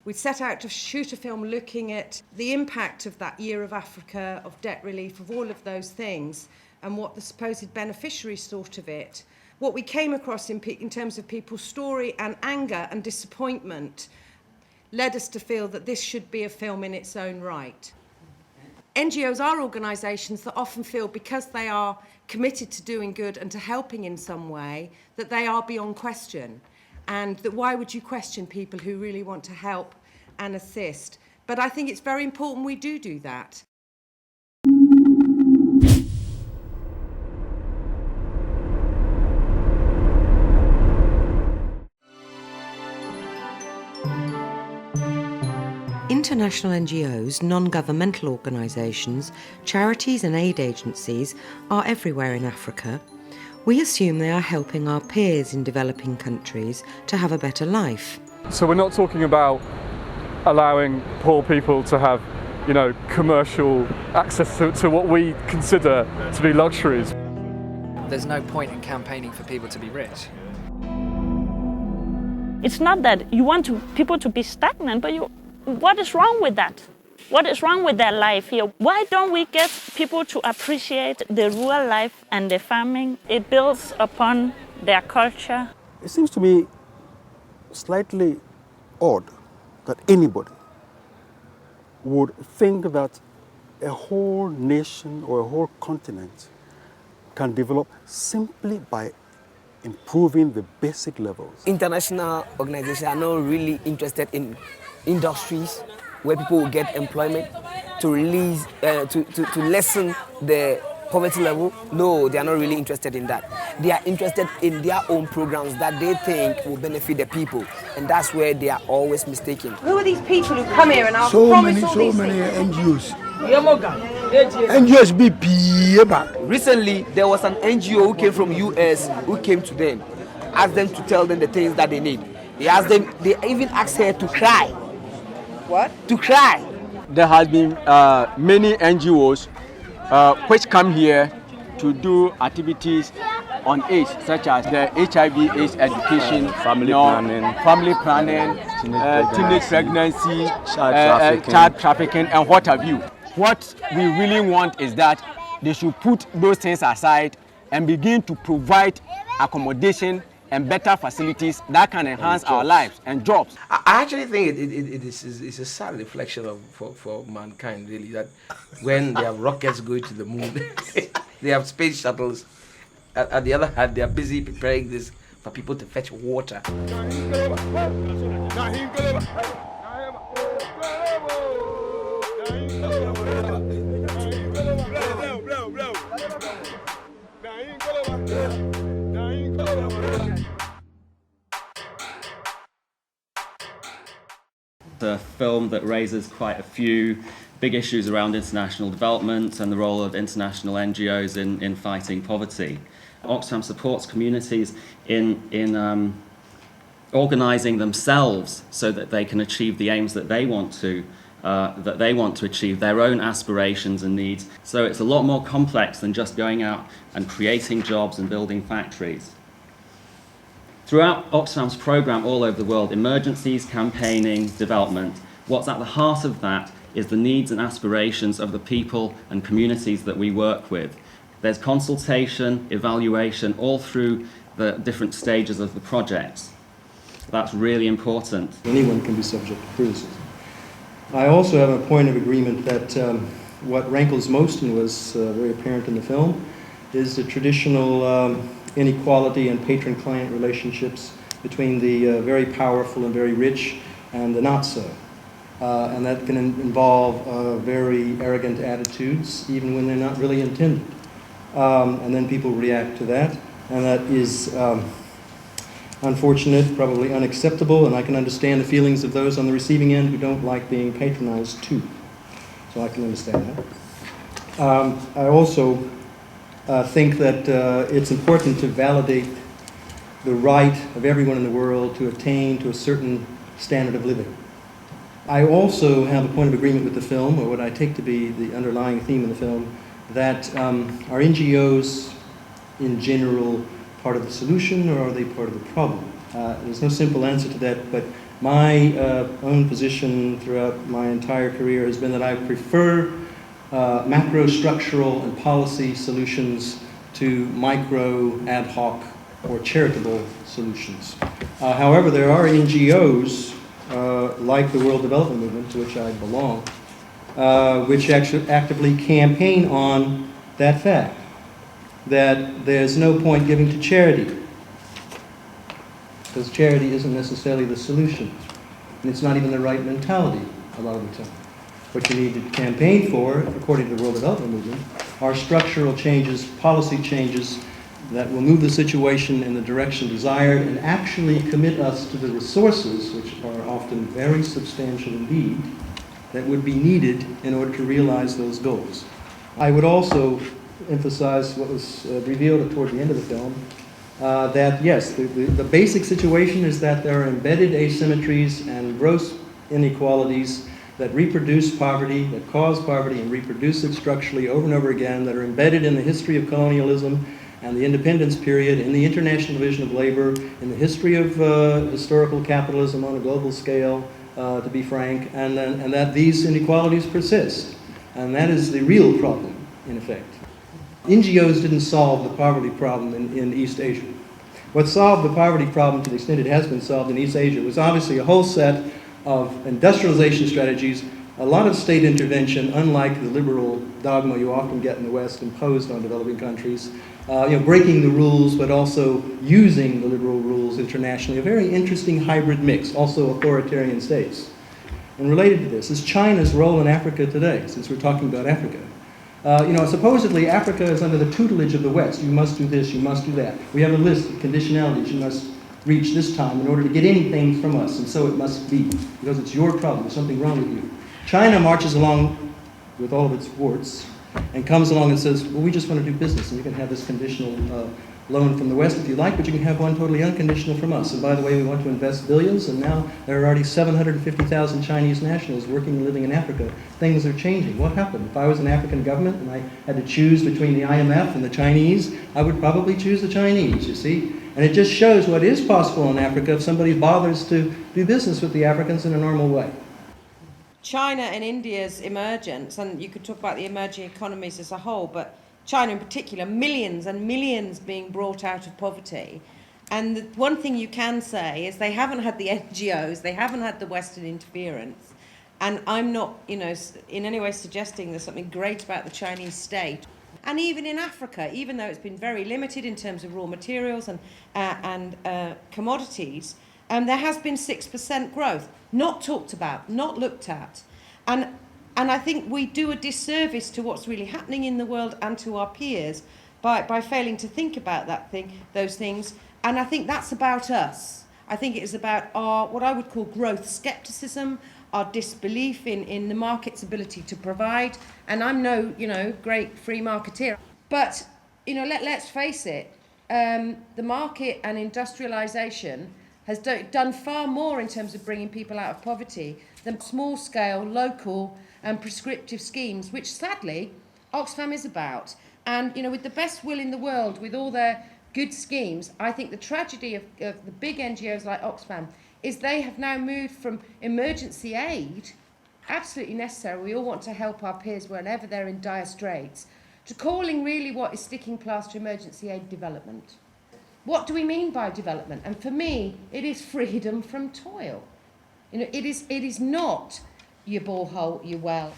We set out to shoot a film looking at the impact of that year of Africa, of debt relief, of all of those things, and what the supposed beneficiaries thought of it. What we came across in terms of people's story and anger and disappointment led us to feel that this should be a film in its own right. NGOs are organisations that often feel, because they are committed to doing good and to helping in some way, that they are beyond question. And that why would you question people who really want to help and assist? But I think it's very important we do that. International NGOs, non-governmental organisations, charities and aid agencies are everywhere in Africa. We assume they are helping our peers in developing countries to have a better life. So we're not talking about allowing poor people to have, commercial access to what we consider to be luxuries. There's no point in campaigning for people to be rich. It's not that you want people to be stagnant, but what is wrong with that? What is wrong with their life here? Why don't we get people to appreciate the rural life and the farming? It builds upon their culture. It seems to me slightly odd that anybody would think that a whole nation or a whole continent can develop simply by improving the basic levels. International organizations are not really interested in industries where people will get employment to release, to lessen the poverty level. No, they are not really interested in that. They are interested in their own programs that they think will benefit the people, and that's where they are always mistaken. Who are these people who come here and are promised all these things? NGOs. NGOs be back. Recently, there was an NGO who came from US who came to them, asked them to tell them the things that they need. They even asked her to cry. What? To cry. There has been many NGOs which come here to do activities on AIDS, such as the HIV/AIDS education, family planning, teenage pregnancy, child trafficking, and what have you. What we really want is that they should put those things aside and begin to provide accommodation and better facilities that can enhance our lives and jobs. I actually think it's a sad reflection for mankind, really, that when they have rockets going to the moon, they have space shuttles. At the other hand, they are busy preparing this for people to fetch water. A film that raises quite a few big issues around international development and the role of international NGOs in fighting poverty. Oxfam supports communities in organising themselves so that they can achieve the aims that they want to achieve, their own aspirations and needs. So it's a lot more complex than just going out and creating jobs and building factories. Throughout Oxfam's programme all over the world, emergencies, campaigning, development, what's at the heart of that is the needs and aspirations of the people and communities that we work with. There's consultation, evaluation, all through the different stages of the project. That's really important. Anyone can be subject to criticism. I also have a point of agreement that what rankles most and was very apparent in the film is the traditional inequality and patron-client relationships between the very powerful and very rich and the not so. And that can involve very arrogant attitudes, even when they're not really intended. And then people react to that, and that is unfortunate, probably unacceptable, and I can understand the feelings of those on the receiving end who don't like being patronized too. So I can understand that. I also think that it's important to validate the right of everyone in the world to attain to a certain standard of living. I also have a point of agreement with the film, or what I take to be the underlying theme of the film, that are NGOs in general part of the solution, or are they part of the problem? There's no simple answer to that, but My own position throughout my entire career has been that I prefer macro-structural and policy solutions to micro, ad hoc, or charitable solutions. However, there are NGOs like the World Development Movement, to which I belong, which actually actively campaign on that fact, that there's no point giving to charity, because charity isn't necessarily the solution, and it's not even the right mentality a lot of the time. What you need to campaign for, according to the World Development Movement, are structural changes, policy changes that will move the situation in the direction desired and actually commit us to the resources, which are often very substantial indeed, that would be needed in order to realize those goals. I would also emphasize what was revealed toward the end of the film, that yes, the basic situation is that there are embedded asymmetries and gross inequalities that reproduce poverty, that cause poverty and reproduce it structurally over and over again, that are embedded in the history of colonialism and the independence period, in the international division of labor, in the history of historical capitalism on a global scale, to be frank, and that these inequalities persist. And that is the real problem, in effect. NGOs didn't solve the poverty problem in East Asia. What solved the poverty problem, to the extent it has been solved in East Asia, was obviously a whole set of industrialization strategies, a lot of state intervention, unlike the liberal dogma you often get in the West imposed on developing countries, breaking the rules, but also using the liberal rules internationally, a very interesting hybrid mix, also authoritarian states. And related to this is China's role in Africa today, since we're talking about Africa. Supposedly Africa is under the tutelage of the West. You must do this, you must do that. We have a list of conditionalities. You must reach this time in order to get anything from us, and so it must be, because it's your problem, there's something wrong with you. China marches along with all of its warts and comes along and says, well, we just want to do business, and you can have this conditional loan from the West if you like, but you can have one totally unconditional from us. And by the way, we want to invest billions, and now there are already 750,000 Chinese nationals working and living in Africa. Things are changing. What happened? If I was an African government and I had to choose between the IMF and the Chinese, I would probably choose the Chinese, you see? And it just shows what is possible in Africa if somebody bothers to do business with the Africans in a normal way. China and India's emergence, and you could talk about the emerging economies as a whole, but China in particular, millions and millions being brought out of poverty. And the one thing you can say is they haven't had the NGOs, they haven't had the Western interference. And I'm not, in any way suggesting there's something great about the Chinese state. And even in Africa, even though it's been very limited in terms of raw materials and commodities, there has been 6% growth, not talked about, not looked at. And I think we do a disservice to what's really happening in the world and to our peers by failing to think about those things. And I think that's about us. I think it is about our, what I would call growth skepticism, our disbelief in the market's ability to provide. And I'm no, great free marketeer. But, let's face it, the market and industrialisation has done far more in terms of bringing people out of poverty than small-scale, local and prescriptive schemes, which sadly Oxfam is about. And with the best will in the world, with all their good schemes, I think the tragedy of the big NGOs like Oxfam is they have now moved from emergency aid, absolutely necessary, we all want to help our peers whenever they're in dire straits, to calling really what is sticking plaster emergency aid development. What do we mean by development? And for me, it is freedom from toil. It is not your borehole, your well.